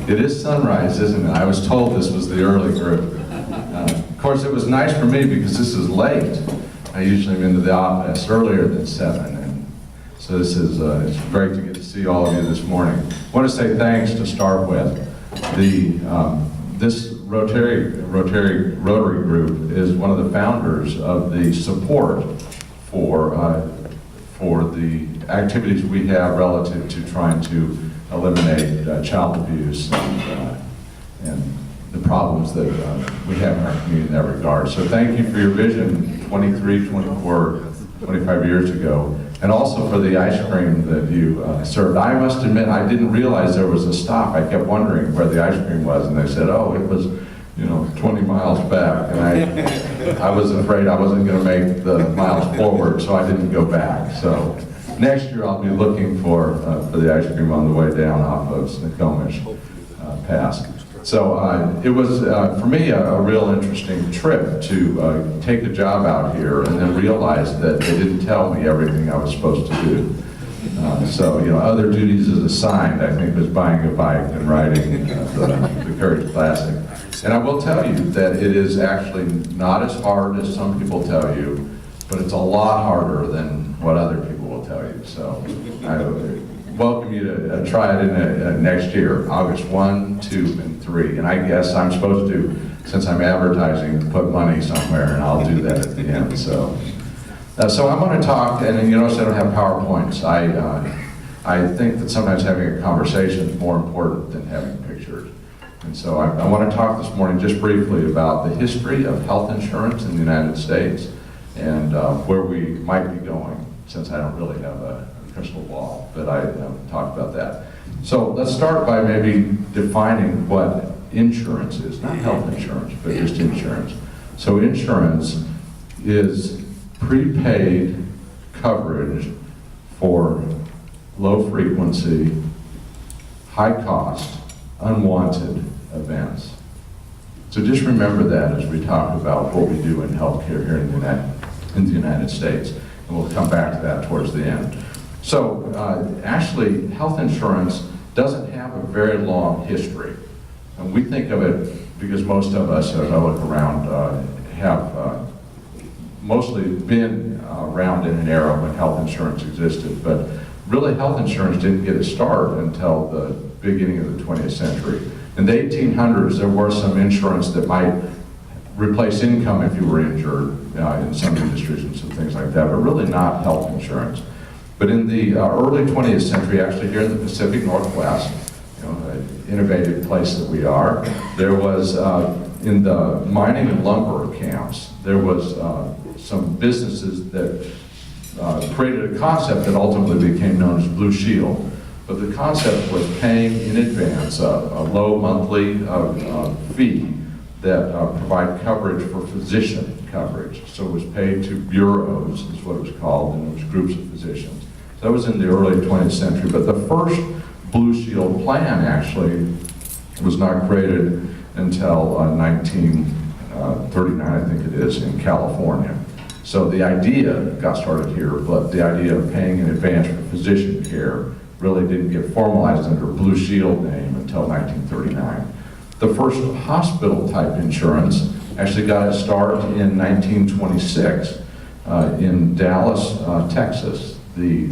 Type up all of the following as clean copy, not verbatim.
It is sunrise, isn't it? I was told this was the early group. Of course, it was nice for me because this is late. I usually am into the office earlier than 7, and so this is it's great to get to see all of you this morning. I want to say thanks to start with. This Rotary group is one of the founders of the support for the activities we have relative to trying to eliminate child abuse and the problems that we have in our community in that regard. So thank you for your vision 23, 24, 25 years ago, and also for the ice cream that you served. I must admit, I didn't realize there was a stop. I kept wondering where the ice cream was, and they said, oh, it was 20 miles back, and I was afraid I wasn't going to make the miles forward, so I didn't go back. So next year I'll be looking for the ice cream on the way down off of Tacoma Pass. So it was, for me, a real interesting trip to take a job out here and then realize that they didn't tell me everything I was supposed to do. So, other duties as assigned, I think, was buying a bike and riding the Courage Classic. And I will tell you that it is actually not as hard as some people tell you, but it's a lot harder than what other people will tell you. So I welcome you to try it in next year, August 1, 2, and 3. And I guess I'm supposed to, since I'm advertising, put money somewhere, and I'll do that at the end. So I'm going to talk, and you notice I don't have PowerPoints. I think that sometimes having a conversation is more important than having pictures. And so I want to talk this morning just briefly about the history of health insurance in the United States and where we might be going, since I don't really have a crystal ball, but I talked about that. So let's start by maybe defining what insurance is, not health insurance, but just insurance. So insurance is prepaid coverage for low frequency, high cost, unwanted events. So just remember that as we talk about what we do in healthcare here in the United States, and we'll come back to that towards the end. So actually, health insurance doesn't have a very long history. And we think of it, because most of us, as I look around, have mostly been around in an era when health insurance existed, but really health insurance didn't get its start until the beginning of the 20th century. In the 1800s, there was some insurance that might replace income if you were injured in some industries and some things like that, but really not health insurance. But in the early 20th century, actually here in the Pacific Northwest, an innovative place that we are, there was, in the mining and lumber camps, there was some businesses that created a concept that ultimately became known as Blue Shield. But the concept was paying in advance a low monthly fee that provide coverage for physician coverage. So it was paid to bureaus, is what it was called, and it was groups of physicians. So that was in the early 20th century. But the first Blue Shield plan actually was not created until 1939, I think it is, in California. So the idea got started here, but the idea of paying in advance for physician care really didn't get formalized under a Blue Shield name until 1939. The first hospital-type insurance actually got its start in 1926 in Dallas, Texas. The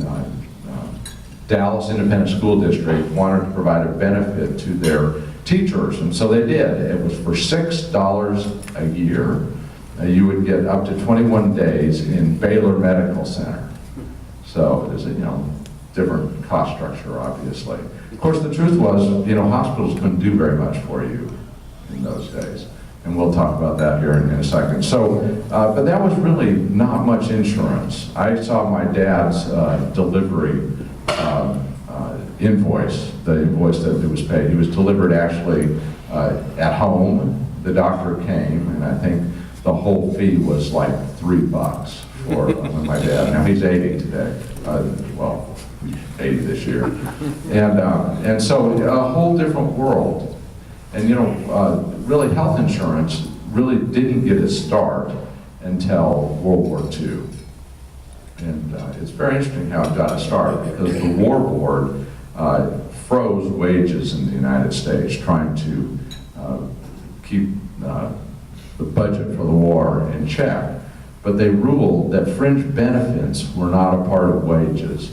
Dallas Independent School District wanted to provide a benefit to their teachers, and so they did. It was for $6 a year. You would get up to 21 days in Baylor Medical Center. So there's a different cost structure, obviously. Of course, the truth was, hospitals couldn't do very much for you in those days. And we'll talk about that here in a second. So, but that was really not much insurance. I saw my dad's delivery invoice, the invoice that it was paid. He was delivered actually at home. The doctor came, and I think the whole fee was like $3 for my dad. Now he's 80 today. Well, 80 this year. And so a whole different world. And really health insurance really didn't get its start until World War II. And it's very interesting how it got its start, because the War Board froze wages in the United States, trying to keep the budget for the war in check. But they ruled that fringe benefits were not a part of wages.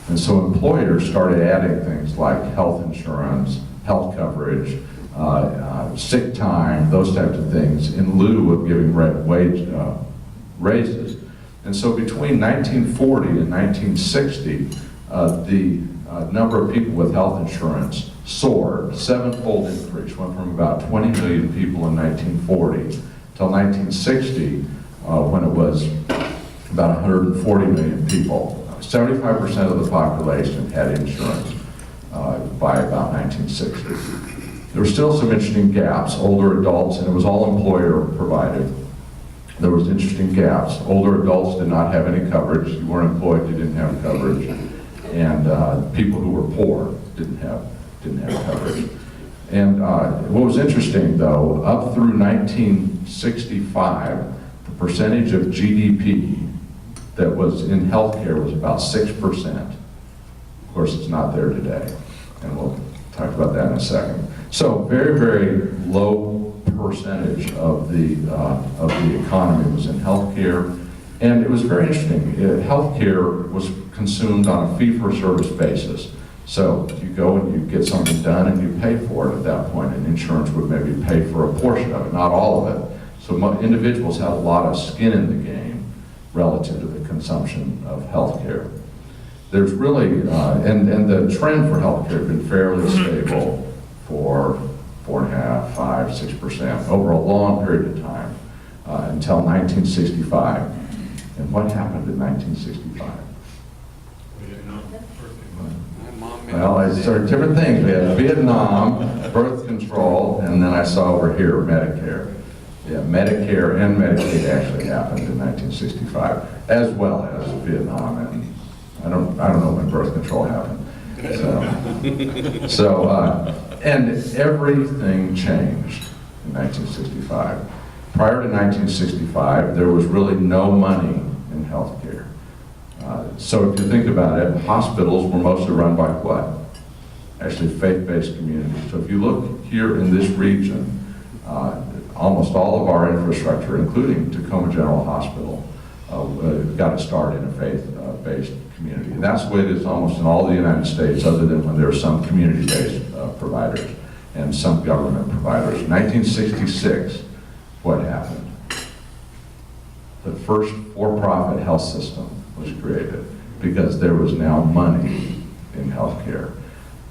And so employers started adding things like health insurance, health coverage, sick time, those types of things, in lieu of giving wage raises. And so between 1940 and 1960, the number of people with health insurance soared, sevenfold increase, went from about 20 million people in 1940 till 1960, when it was about 140 million people. 75% of the population had insurance by about 1960. There were still some interesting gaps. Older adults, and it was all employer provided. There was interesting gaps. Older adults did not have any coverage. You weren't employed, you didn't have coverage. And people who were poor didn't have coverage. And what was interesting, though, up through 1965, the percentage of GDP that was in healthcare was about 6%. Of course, it's not there today, and we'll talk about that in a second. So, very, very low percentage of the economy was in healthcare, and it was very interesting. Healthcare was consumed on a fee-for-service basis. So you go and you get something done and you pay for it at that point, and insurance would maybe pay for a portion of it, not all of it. So individuals had a lot of skin in the game relative to the consumption of healthcare. There's really, and the trend for healthcare has been fairly stable for 4.5%, 5%, 6% over a long period of time until 1965. And what happened in 1965? Well, I started different things. We had Vietnam, birth control, and then I saw over here Medicare. Yeah, Medicare and Medicaid actually happened in 1965, as well as Vietnam, and I don't know when birth control happened. And everything changed in 1965. Prior to 1965, there was really no money in healthcare. So if you think about it, hospitals were mostly run by what? Actually faith-based communities. So if you look here in this region, almost all of our infrastructure, including Tacoma General Hospital, got its start in a faith-based community. And that's the way it is almost in all the United States, other than when there are some community-based providers and some government providers. In 1966, what happened? The first for-profit health system was created because there was now money in healthcare.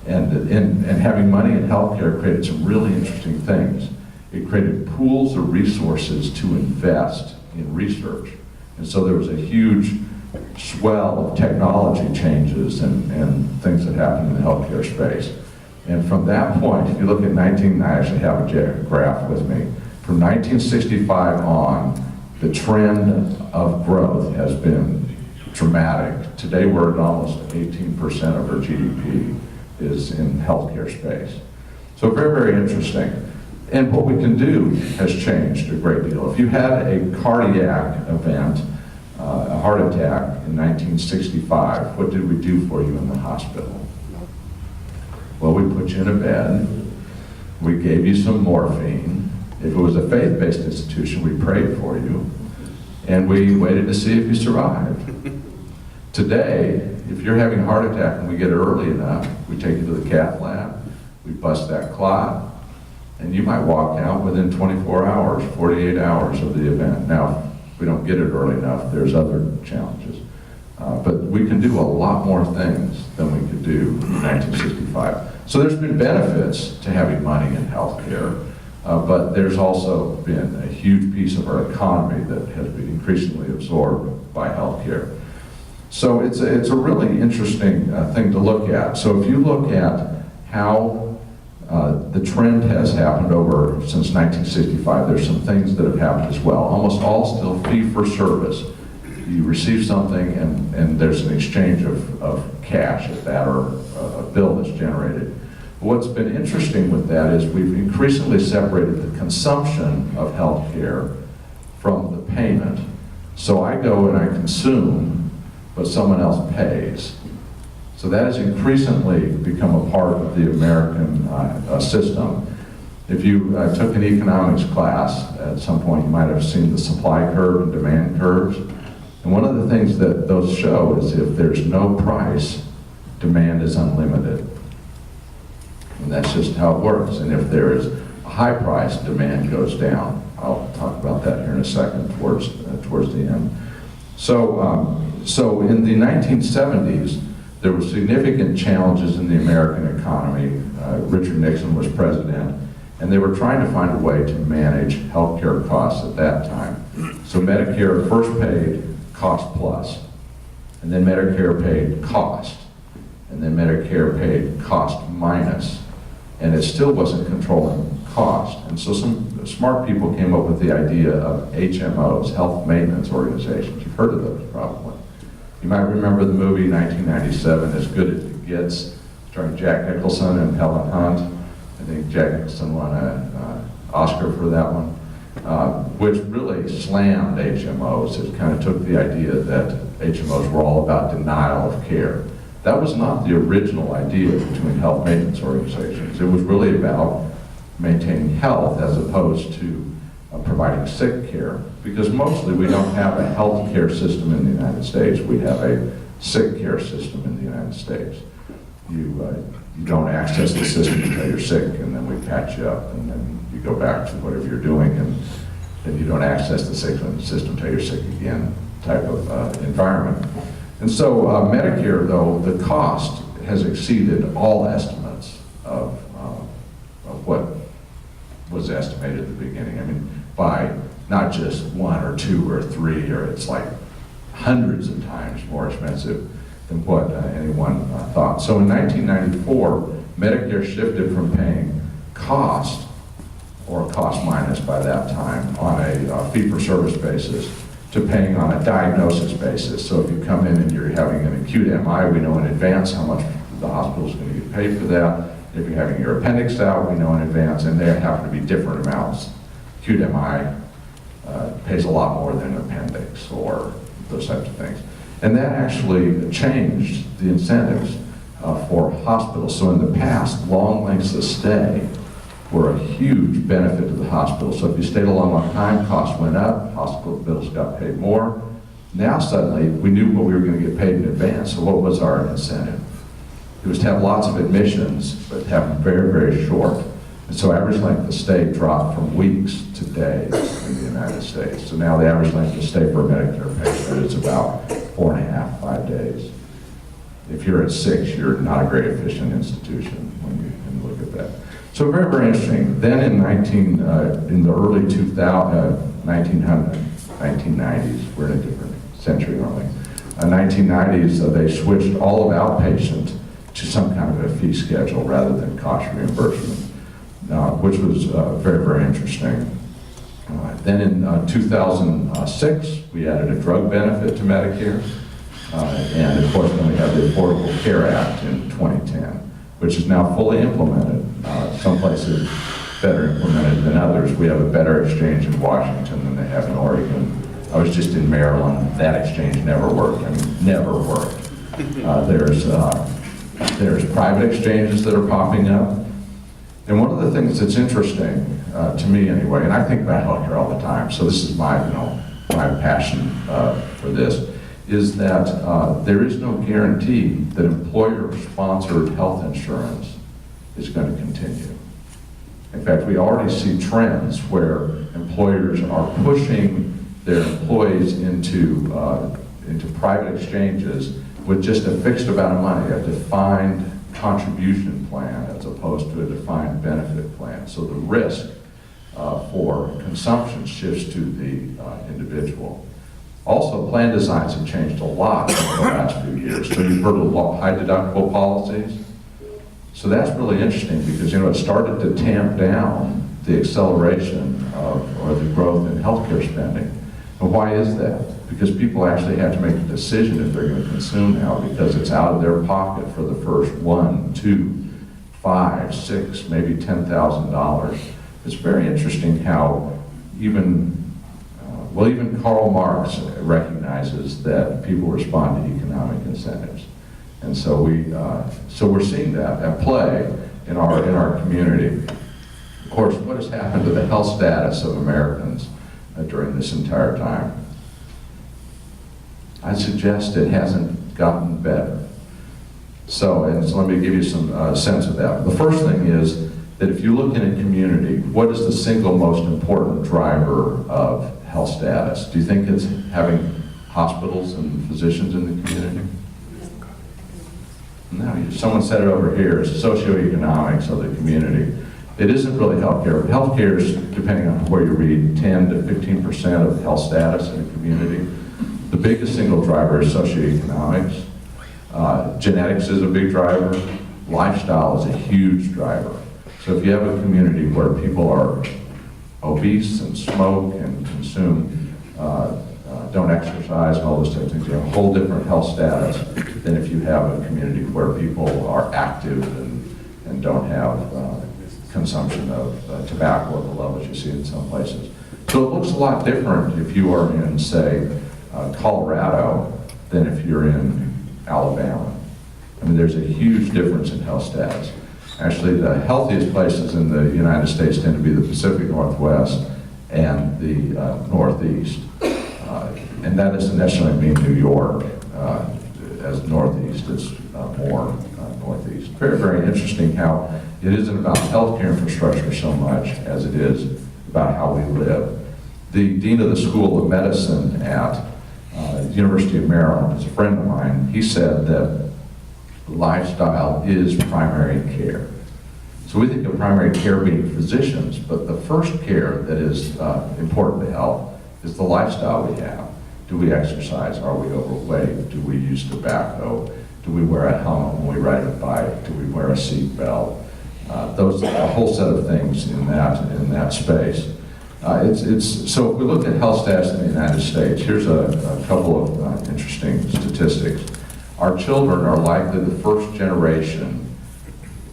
And having money in healthcare created some really interesting things. It created pools of resources to invest in research. And so there was a huge swell of technology changes and things that happened in the healthcare space. And from that point, if you look at I actually have a graph with me. From 1965 on, the trend of growth has been dramatic. Today we're at almost 18% of our GDP is in healthcare space. So very, very interesting. And what we can do has changed a great deal. If you had a cardiac event, a heart attack in 1965, what did we do for you in the hospital? Well, we put you in a bed, we gave you some morphine. If it was a faith-based institution, we prayed for you, and we waited to see if you survived. Today, if you're having a heart attack and we get it early enough, we take you to the cath lab, we bust that clot, and you might walk out within 24 hours, 48 hours of the event. Now, if we don't get it early enough, there's other challenges. But we can do a lot more things than we could do in 1965. So there's been benefits to having money in healthcare, but there's also been a huge piece of our economy that has been increasingly absorbed by healthcare. So it's a really interesting thing to look at. So if you look at how the trend has happened over since 1965, there's some things that have happened as well. Almost all still fee-for-service. You receive something and there's an exchange of cash at that, or a bill that's generated. What's been interesting with that is we've increasingly separated the consumption of healthcare from the payment. So I go and I consume, but someone else pays. So that has increasingly become a part of the American system. If you took an economics class, at some point you might have seen the supply curve and demand curves. And one of the things that those show is if there's no price, demand is unlimited. And that's just how it works. And if there is a high price, demand goes down. I'll talk about that here in a second towards the end. So in the 1970s, there were significant challenges in the American economy. Richard Nixon was president, and they were trying to find a way to manage healthcare costs at that time. So Medicare first paid cost plus, and then Medicare paid cost, and then Medicare paid cost minus, and it still wasn't controlling cost. And so some smart people came up with the idea of HMOs, health maintenance organizations. You've heard of those probably. You might remember the movie 1997, As Good as It Gets, starring Jack Nicholson and Helen Hunt. I think Jack Nicholson won an Oscar for that one, which really slammed HMOs. It kind of took the idea that HMOs were all about denial of care. That was not the original idea between health maintenance organizations. It was really about maintaining health as opposed to providing sick care, because mostly we don't have a health care system in the United States. We have a sick care system in the United States. You don't access the system until you're sick, and then we patch you up, and then you go back to whatever you're doing, and then you don't access the system until you're sick again, type of environment. And so Medicare, though, the cost has exceeded all estimates of what was estimated at the beginning. I mean, by not just 1 or 2 or 3, or it's like hundreds of times more expensive than what anyone thought. So in 1994, Medicare shifted from paying cost, or cost minus by that time, on a fee-for-service basis, to paying on a diagnosis basis. So if you come in and you're having an acute MI, we know in advance how much the hospital is going to get paid for that. If you're having your appendix out, we know in advance, and there happen to be different amounts. Acute MI pays a lot more than an appendix, or those types of things. And that actually changed the incentives for hospitals. So in the past, long lengths of stay were a huge benefit to the hospital. So if you stayed a long time, costs went up, hospital bills got paid more. Now suddenly, we knew what we were going to get paid in advance, so what was our incentive? It was to have lots of admissions, but have them very, very short. And so average length of stay dropped from weeks to days in the United States. So now the average length of stay for a Medicare patient is about 4.5, 5 days. If you're at 6, you're not a great efficient institution when you can look at that. So very, very interesting. Then in the early 1990s, we're in a different century, aren't we? 1990s, they switched all of outpatient to some kind of a fee schedule rather than cost reimbursement, which was very, very interesting. Then in 2006, we added a drug benefit to Medicare. And of course, then we have the Affordable Care Act in 2010, which is now fully implemented. Some places better implemented than others. We have a better exchange in Washington than they have in Oregon. I was just in Maryland. That exchange never worked. I mean, never worked. There's private exchanges that are popping up. And one of the things that's interesting, to me anyway, and I think about healthcare all the time, so this is my passion for this, is that there is no guarantee that employer-sponsored health insurance is going to continue. In fact, we already see trends where employers are pushing their employees into private exchanges with just a fixed amount of money, a defined contribution plan as opposed to a defined benefit plan. So the risk for consumption shifts to the individual. Also, plan designs have changed a lot over the last few years. So you've heard of high deductible policies. So that's really interesting because it started to tamp down the acceleration or the growth in healthcare spending. And why is that? Because people actually have to make a decision if they're going to consume now, because it's out of their pocket for the first $1, $2, $5, $6, maybe $10,000. It's very interesting how even Karl Marx recognizes that people respond to economic incentives. And so we're seeing that at play in our community. Of course, what has happened to the health status of Americans during this entire time? I suggest it hasn't gotten better. So let me give you some sense of that. The first thing is that if you look in a community, what is the single most important driver of health status? Do you think it's having hospitals and physicians in the community? No, someone said it over here, it's socioeconomics of the community. It isn't really healthcare. Healthcare is, depending on where you read, 10 to 15% of health status in a community. The biggest single driver is socioeconomics. Genetics is a big driver. Lifestyle is a huge driver. So if you have a community where people are obese and smoke and consume, don't exercise and all those types of things, you have a whole different health status than if you have a community where people are active and don't have consumption of tobacco at the levels you see in some places. So it looks a lot different if you are in, say, Colorado than if you're in Alabama. I mean, there's a huge difference in health status. Actually, the healthiest places in the United States tend to be the Pacific Northwest and the Northeast. And that doesn't necessarily mean New York. As Northeast, it's more Northeast. Very, very interesting how it isn't about healthcare infrastructure so much as it is about how we live. The dean of the School of Medicine at University of Maryland is a friend of mine. He said that lifestyle is primary care. So we think of primary care being physicians, but the first care that is important to health is the lifestyle we have. Do we exercise? Are we overweight? Do we use tobacco? Do we wear a helmet when we ride a bike? Do we wear a seat belt? Those are a whole set of things in that space. So if we look at health status in the United States, here's a couple of interesting statistics. Our children are likely the first generation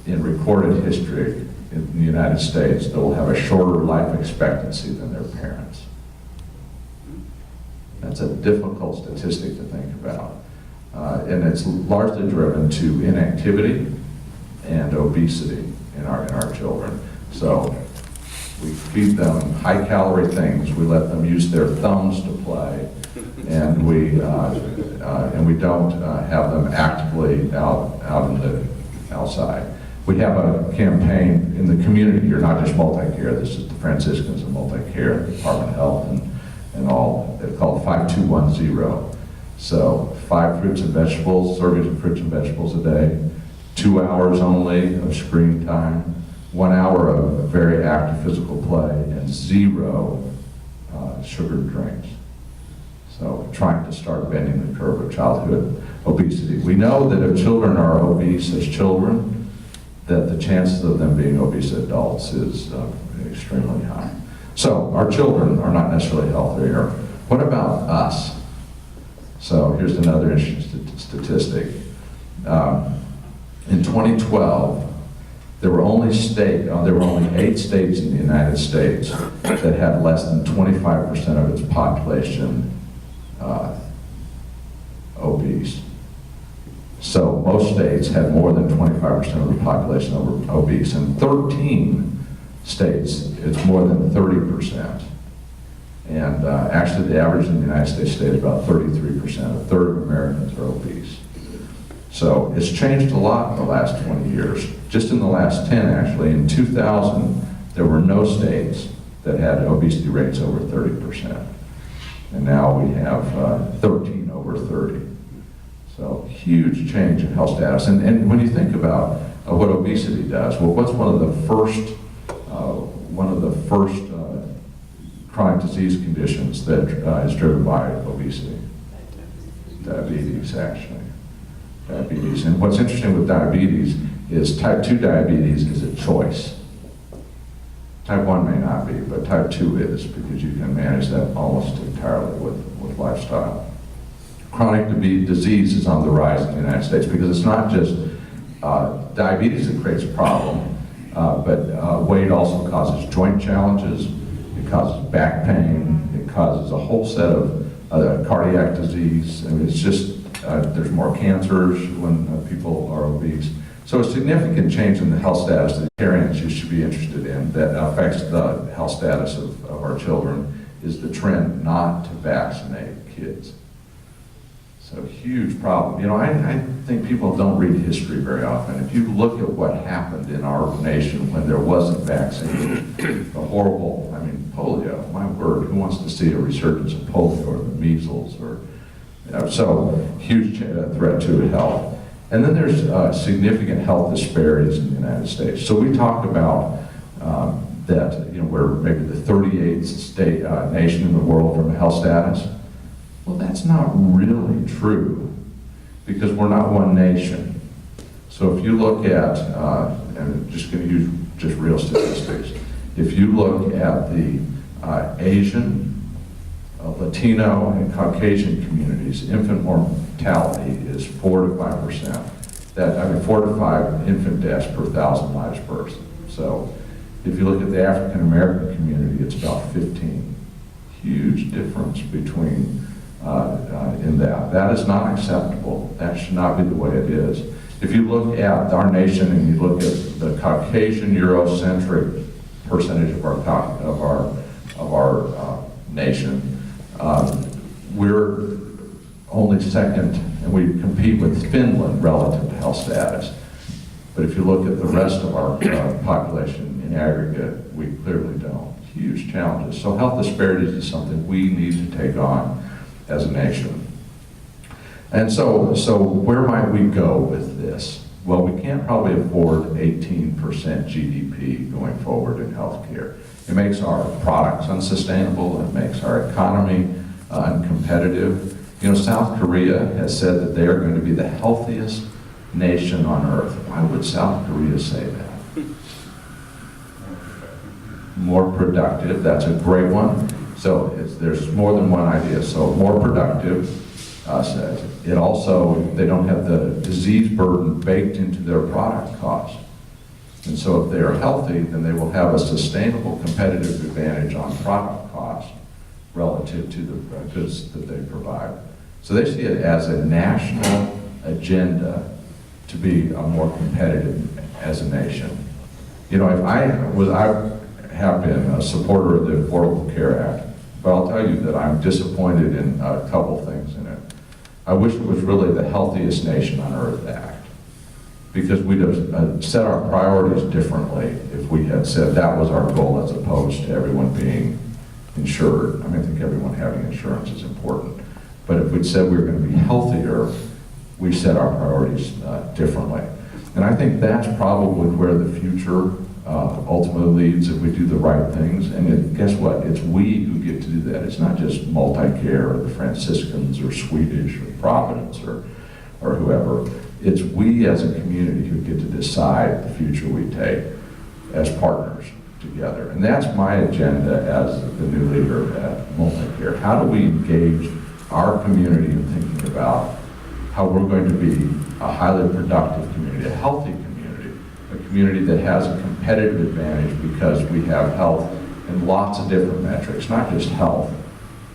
in recorded history in the United States that will have a shorter life expectancy than their parents. That's a difficult statistic to think about. And it's largely driven to inactivity and obesity in our children. So we feed them high-calorie things. We let them use their thumbs to play, and we don't have them actively out in the outside. We have a campaign in the community here, not just Multicare. This is the Franciscans of Multicare, the Department of Health, and all. It's called 5210. So 5 fruits and vegetables, servings of fruits and vegetables a day, 2 hours only of screen time, 1 hour of very active physical play, and 0 sugared drinks. So trying to start bending the curve of childhood obesity. We know that if children are obese as children, that the chances of them being obese adults is extremely high. So our children are not necessarily healthier. What about us? So here's another interesting statistic. In 2012, there were only 8 states in the United States that had less than 25% of its population obese. So most states had more than 25% of the population obese. In 13 states, it's more than 30%. And actually the average in the United States today is about 33%. A third of Americans are obese. So it's changed a lot in the last 20 years. Just in the last 10, actually, in 2000, there were no states that had obesity rates over 30%. And now we have 13 over 30. So huge change in health status. And when you think about what obesity does, well, what's one of the first chronic disease conditions that is driven by obesity? Diabetes, actually. Diabetes. And what's interesting with diabetes is type 2 diabetes is a choice. Type 1 may not be, but type 2 is, because you can manage that almost entirely with lifestyle. Chronic disease is on the rise in the United States because it's not just diabetes that creates a problem, but weight also causes joint challenges, it causes back pain, it causes a whole set of cardiac disease. I mean, it's just There's more cancers when people are obese. So a significant change in the health status that parents should be interested in that affects the health status of our children is the trend not to vaccinate kids. So huge problem. You know, I think people don't read history very often. If you look at what happened in our nation when there wasn't vaccine, the horrible, I mean, polio, my word, who wants to see a resurgence of polio or the measles or, you know, so huge threat to health. And then there's significant health disparities in the United States. So we talked about that, you know, we're maybe the 38th state nation in the world from a health status. Well, that's not really true because we're not one nation. So if you look at, and I'm just going to use just real statistics, if you look at the Asian, Latino, and Caucasian communities, infant mortality is 4 to 5%. That, I mean, 4 to 5 infant deaths per 1,000 lives birthed. So if you look at the African American community, it's about 15. Huge difference between in that. That is not acceptable. That should not be the way it is. If you look at our nation and you look at the Caucasian Eurocentric percentage of our nation, we're only second, and we compete with Finland relative to health status. But if you look at the rest of our population in aggregate, we clearly don't. Huge challenges. So health disparities is something we need to take on as a nation. And so where might we go with this? Well, we can't probably afford 18% GDP going forward in healthcare. It makes our products unsustainable, it makes our economy uncompetitive. You know, South Korea has said that they are going to be the healthiest nation on earth. Why would South Korea say that? More productive, that's a great one. So there's more than one idea. So more productive, says. It also, they don't have the disease burden baked into their product cost. And so if they are healthy, then they will have a sustainable competitive advantage on product cost relative to the goods that they provide. So they see it as a national agenda to be more competitive as a nation. You know, if I have been a supporter of the Affordable Care Act, but I'll tell you that I'm disappointed in a couple things in it. I wish it was really the Healthiest Nation on Earth Act, because we'd have set our priorities differently if we had said that was our goal as opposed to everyone being insured. I mean, I think everyone having insurance is important. But if we'd said we were going to be healthier, we set our priorities differently. And I think that's probably where the future ultimately leads if we do the right things. And guess what? It's we who get to do that. It's not just Multicare or the Franciscans or Swedish or Providence or whoever. It's we as a community who get to decide the future we take as partners together. And that's my agenda as the new leader at Multicare. How do we engage our community in thinking about how we're going to be a highly productive community, a healthy community, a community that has a competitive advantage because we have health in lots of different metrics, not just health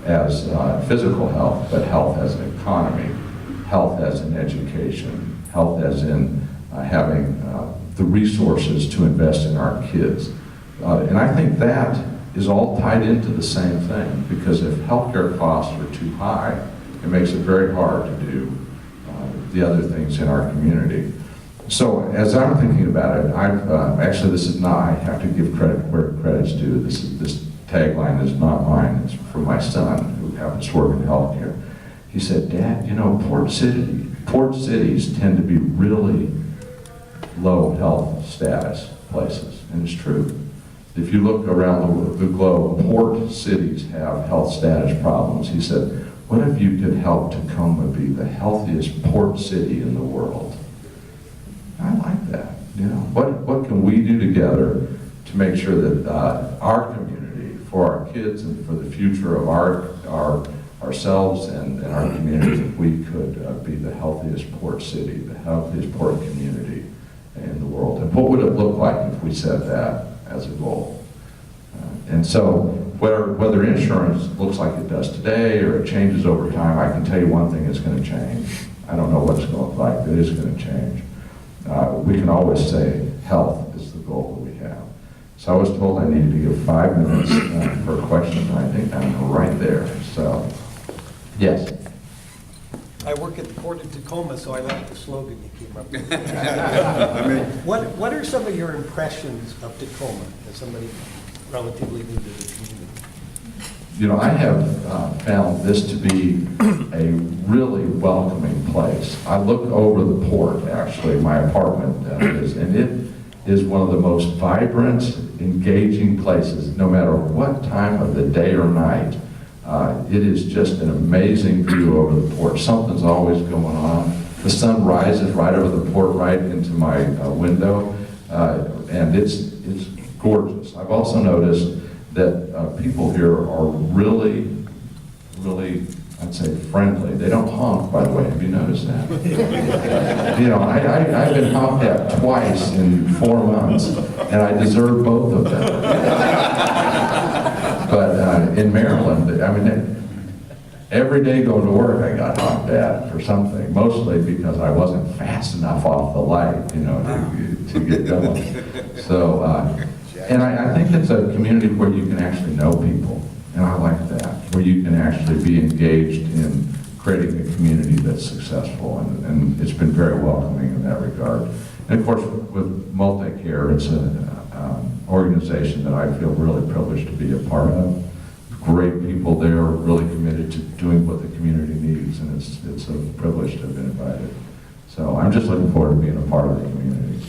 as physical health, but health as an economy, health as an education, health as in having the resources to invest in our kids. And I think that is all tied into the same thing, because if healthcare costs are too high, it makes it very hard to do the other things in our community. So as I'm thinking about it, actually this is not, I have to give credit where credit's due. This tagline is not mine, it's from my son who happens to work in healthcare. He said, "Dad, you know, port cities tend to be really low health status places," and it's true. If you look around the globe, port cities have health status problems. He said, "What if you could help Tacoma be the healthiest port city in the world?" I like that. You know, what can we do together to make sure that our community, for our kids and for the future of ourselves and our community, that we could be the healthiest port city, the healthiest port community in the world? And what would it look like if we set that as a goal? And so whether insurance looks like it does today or it changes over time, I can tell you one thing is going to change. I don't know what it's going to look like, but it is going to change. We can always say health is the goal that we have. So I was told I needed to give 5 minutes for a question. I think I'm right there. So, yes. I work at the Port of Tacoma, so I like the slogan you came up with. What are some of your impressions of Tacoma as somebody relatively new to the community? You know, I have found this to be a really welcoming place. I look over the port, actually, my apartment is, and it is one of the most vibrant, engaging places, no matter what time of the day or night. It is just an amazing view over the port. Something's always going on. The sun rises right over the port, right into my window, and it's gorgeous. I've also noticed that people here are really, I'd say, friendly. They don't honk, by the way. Have you noticed that? You know, I've been honked at twice in 4 months, and I deserve both of them. But in Maryland, I mean, every day going to work, I got honked at for something, mostly because I wasn't fast enough off the light, you know, to get going. So, and I think it's a community where you can actually know people, and I like that, where you can actually be engaged in creating a community that's successful, and it's been very welcoming in that regard. And of course, with Multicare, it's an organization that I feel really privileged to be a part of. Great people there, really committed to doing what the community needs, and it's a privilege to have been invited. So I'm just looking forward to being a part of the community.